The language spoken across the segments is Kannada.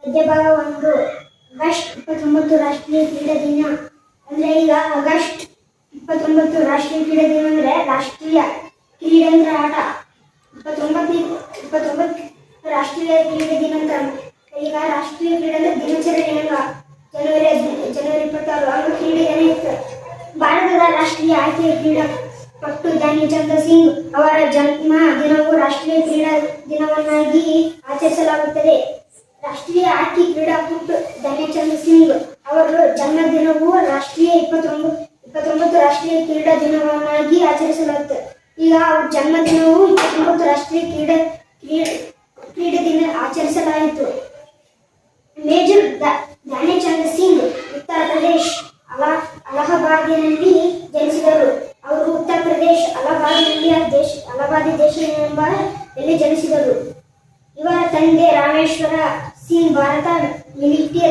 ಗದ್ಯ ಭಾಗ 1 ಆಗಸ್ಟ್ 29 ರಾಷ್ಟ್ರೀಯ ಕ್ರೀಡಾ ದಿನ. ಅಂದ್ರೆ ಈಗ ಆಗಸ್ಟ್ 29 ರಾಷ್ಟ್ರೀಯ ಕ್ರೀಡಾ ದಿನ ಅಂದ್ರೆ ರಾಷ್ಟ್ರೀಯ ಕ್ರೀಡಾ ಆಟ. 29 ರಾಷ್ಟ್ರೀಯ ಕ್ರೀಡಾ ದಿನ ಅಂತ. ಈಗ ರಾಷ್ಟ್ರೀಯ ಕ್ರೀಡಾ ದಿನಾಚರಣೆ ಜನವರಿ 26 ಅಂಗ ಕ್ರೀಡೆ ನಡೆಯುತ್ತೆ. ಭಾರತದ ರಾಷ್ಟ್ರೀಯ ಆಯ್ಕೆಯ ಕ್ರೀಡಾಪಟು ಧ್ಯಾನಚಂದ್ ಸಿಂಗ್ ಅವರ ಜನ್ಮ ದಿನವು ರಾಷ್ಟ್ರೀಯ ಕ್ರೀಡಾ ದಿನವನ್ನಾಗಿ ಆಚರಿಸಲಾಗುತ್ತದೆ. ರಾಷ್ಟ್ರೀಯ ಹಾಕಿ ಕ್ರೀಡಾಪಟು ಧ್ಯಾನಚಂದ್ ಸಿಂಗ್ ಅವರ ಜನ್ಮದಿನವು ರಾಷ್ಟ್ರೀಯ 29 ರಾಷ್ಟ್ರೀಯ ಕ್ರೀಡಾ ದಿನವನ್ನಾಗಿ ಆಚರಿಸಲಾಗುತ್ತದೆ. ಈಗ ಅವ್ರ ಜನ್ಮದಿನವು 29 ರಾಷ್ಟ್ರೀಯ ಕ್ರೀಡಾ ದಿನ ಆಚರಿಸಲಾಯಿತು. ಮೇಜರ್ ಧ್ಯಾನಚಂದ್ ಸಿಂಗ್ ಉತ್ತರ ಪ್ರದೇಶ್ ಅಲಹಾಬಾದಿನಲ್ಲಿ ಜನಿಸಿದರು. ಅವರು ಉತ್ತರ ಪ್ರದೇಶ್ ಅಲಹಾಬಾದಿ ದೇಶ ಎಂಬ ಎಲ್ಲಿ ಜನಿಸಿದರು. ಇವರ ತಂದೆ ರಾಮೇಶ್ವರ ಸಿಂಗ್ ಭಾರತ ಮಿಲಿಟರಿ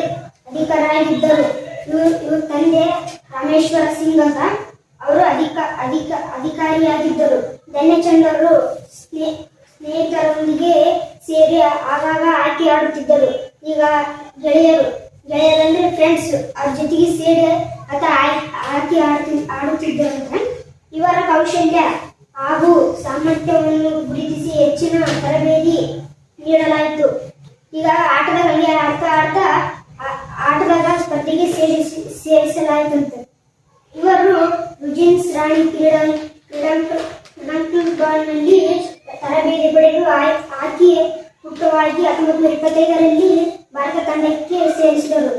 ಅಧಿಕಾರಿಯಾಗಿದ್ದರು. ಇವ್ರ ತಂದೆ ರಾಮೇಶ್ವರ ಸಿಂಗ್ ಅಂತ ಅವರು ಅಧಿಕಾರಿಯಾಗಿದ್ದರು. ಧ್ಯಾನಚಂದ್ ಅವರು ಸ್ನೇಹಿತರೊಂದಿಗೆ ಸೇರಿ ಆಗಾಗ ಹಾಕಿ ಆಡುತ್ತಿದ್ದರು. ಈಗ ಗೆಳೆಯರಂದ್ರೆ ಫ್ರೆಂಡ್ಸ್ ಅವ್ರ ಜೊತೆಗೆ ಸೇರಿ ಹಾಕಿ ಆಡುತ್ತಿದ್ದರು. ಇವರ ಕೌಶಲ್ಯ ಹಾಗೂ ಸಾಮರ್ಥ್ಯವನ್ನು ಗುರುತಿಸಿ ಹೆಚ್ಚಿನ ತರಬೇತಿ ನೀಡಲಾಯಿತು. ಈಗ ಆಟದಲ್ಲಿ ಆಟದಾಗ ಸ್ಪರ್ಧೆಗೆ ಸೇರಿಸಲಾಯಿತಂತೆ. ಇವರು ರುಜಿನ್ಸ್ ರಾಣಿ ಕ್ರೀಡಾಂಗಣದಲ್ಲಿ ತರಬೇತಿ ಪಡೆದು ಹಾಕಿ ಪುಟ್ಟವಾಗಿ 1925ರಲ್ಲಿ ಭಾರತ ತಂಡಕ್ಕೆ ಸೇರಿಸಿದರು.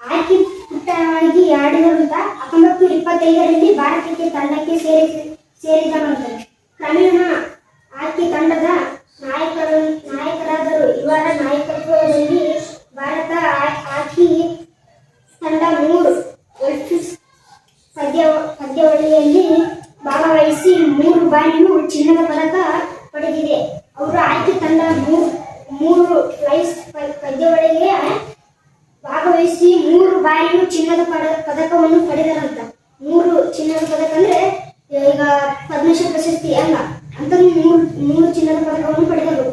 ಹಾಕಿ ಪುಟ್ಟವಾಗಿ ಆಡಿದಂತ 1925ರಲ್ಲಿ ಭಾರತಕ್ಕೆ ತಂಡಕ್ಕೆ ಸೇರಿದನಂತೆ. ಕ್ರಮೇಣ ಹಾಕಿ ತಂಡದ ನಾಯಕರಾದರು. ಇವರ ನಾಯಕತ್ವದಲ್ಲಿ ಭಾರತ ಹಾಕಿ ತಂಡ 3 ಒಲಿಂಪಿಕ್ಸ್ ಪಂದ್ಯಾವಳಿಯಲ್ಲಿ ಭಾಗವಹಿಸಿ 3 ಬಾರಿಯೂ ಚಿನ್ನದ ಪದಕ ಪಡೆದಿದೆ. ಅವರು ಆಯ್ಕೆ ತಂಡ 3 ಪಂದ್ಯಾವಳಿಗೆ ಭಾಗವಹಿಸಿ 3 ಬಾರಿಯೂ ಚಿನ್ನದ ಪದಕವನ್ನು ಪಡೆದರಂತ. 3 ಚಿನ್ನದ ಪದಕ ಅಂದ್ರೆ ಈಗ ಪದ್ಮಶ್ರೀ ಪ್ರಶಸ್ತಿ ಅಲ್ಲ ಅಂತ 3 ಚಿನ್ನದ ಪದಕವನ್ನು ಪಡೆದರು.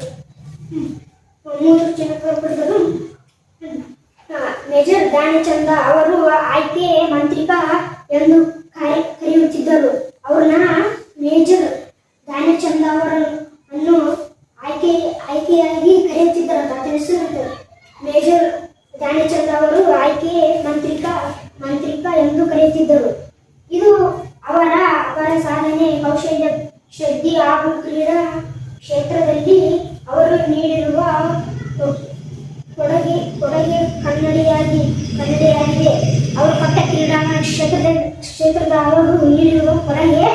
3 ಚಿನ್ನದ ಪದಕ ಪಡೆದರು. ಮೇಜರ್ ಧ್ಯಾನಚಂದ್ ಅವರು ಆಯ್ಕೆ ಮಂತ್ರಿಕ ಎಂದು ಕರೆಯುತ್ತಿದ್ದರು. ಅವ್ರನ್ನ ಮೇಜರ್ ಧ್ಯಾನಚಂದ್ ಅವರನ್ನು ಆಯ್ಕೆಯಾಗಿ ಕರೆಯುತ್ತಿದ್ದರು. ಮೇಜರ್ ಧ್ಯಾನಚಂದ್ ಅವರು ಆಯ್ಕೆ ಮಂತ್ರಿಕ ಎಂದು ಕರೆಯುತ್ತಿದ್ದರು. ಇದು ಅವರ ಸಾಧನೆ, ಕೌಶಲ್ಯ, ಶ್ರದ್ಧೆ ಹಾಗೂ ಕ್ರೀಡಾ ಕ್ಷೇತ್ರದಲ್ಲಿ ಅವರು ನೀಡಿರುವ ಕೊಡುಗೆ ಕನ್ನಡಿಯಾಗಿದೆ. ಅವರು ಪಟ್ಟ ಕ್ರೀಡಾಂಗಣ ಕ್ಷೇತ್ರದ ಅವರು ನೀಡಿರುವ ಕೊಡುಗೆ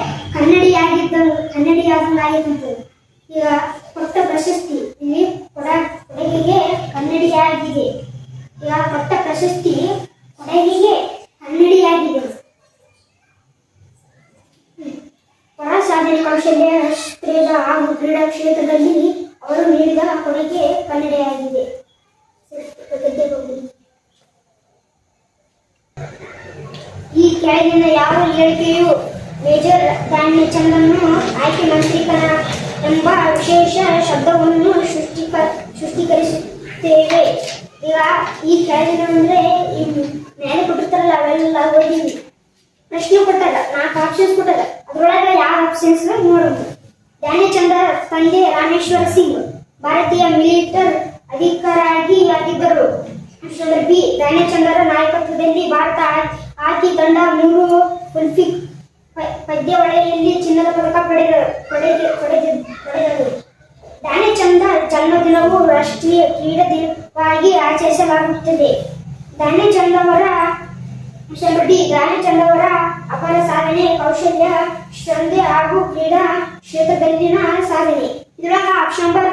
ಕನ್ನಡಿಯಾದಂತಾಗಿರುತ್ತದೆ. ಈಗ ಪಟ್ಟ ಪ್ರಶಸ್ತಿ ಇಲ್ಲಿ ಕೊಡುಗೆಗೆ ಕನ್ನಡಿಯಾಗಿದೆ. ಈಗ ಪಟ್ಟ ಪ್ರಶಸ್ತಿ ಕೊಡುಗೆಗೆ ಕನ್ನಡಿಯಾಗಿದೆ. ಹೊರ ಸಾಧನೆ, ಕೌಶಲ್ಯ, ಕ್ರೀಡಾ ಹಾಗೂ ಕ್ರೀಡಾ ಕ್ಷೇತ್ರದಲ್ಲಿ ಅವರು ನೀಡಿದ ಕೊಡುಗೆ ಕನ್ನಡಿಯಾಗಿದೆ. ಈ ಕೆಳಗಿನ ಯಾವ ಹೇಳಿಕೆಯು ಮೇಜರ್ ಧ್ಯಾನಚಂದ್ರನ್ನು ಆಯ್ಕೆ ಮಂತ್ರಿಕನ ಎಂಬ ವಿಶೇಷ ಶಬ್ದವನ್ನು ಸೃಷ್ಟೀಕರಿಸುತ್ತೇವೆ? ಈಗ ಈ ಕೆಳಗಿನ ಅಂದ್ರೆ ಈ ಮೇಲೆ ಕೊಟ್ಟಿರ್ತಾರಲ್ಲ ಅವೆಲ್ಲ ಓದಿವಿ. ಪ್ರಶ್ನೆ ಕೊಟ್ಟಾಗ 4 ಆಪ್ಷನ್ಸ್ ಕೊಟ್ಟಾಗ ಅದ್ರೊಳಗೆ ಯಾವ ಆಪ್ಷನ್ಸ್ ನೋಡಬಹುದು. ಧ್ಯಾನಚಂದ್ರ ತಂದೆ ರಾಮೇಶ್ವರ ಸಿಂಗ್ ಭಾರತೀಯ ಮಿಲಿಟರಿ ಅಧಿಕಾರಿಯಾಗಿದ್ದರು. ಬಿ. ಧ್ಯಾನಚಂದ್ರ ನಾಯಕತ್ವದಲ್ಲಿ ಭಾರತ ಹಾಕಿ ತಂಡ 3 ಒಲಿಂಪಿಕ್ ಪಂದ್ಯಾವಳಿಯಲ್ಲಿ ಚಿನ್ನದ ಪದಕ ಪಡೆದರು. ಧ್ಯಾನಚಂದ್ರ ಜನ್ಮದಿನವು ರಾಷ್ಟ್ರೀಯ ಕ್ರೀಡಾ ದಿನವಾಗಿ ಆಚರಿಸಲಾಗುತ್ತದೆ. ಧ್ಯಾನಚಂದ್ ಅವರ ಅಪಾರ ಸಾಧನೆ, ಕೌಶಲ್ಯ, ಶ್ರದ್ಧೆ ಹಾಗೂ ಕ್ರೀಡಾ ಕ್ಷೇತ್ರದಲ್ಲಿನ ಸಾಧನೆ. ಇದರೊಳಗೆ ಆಪ್ಷನ್ ನಂಬರ್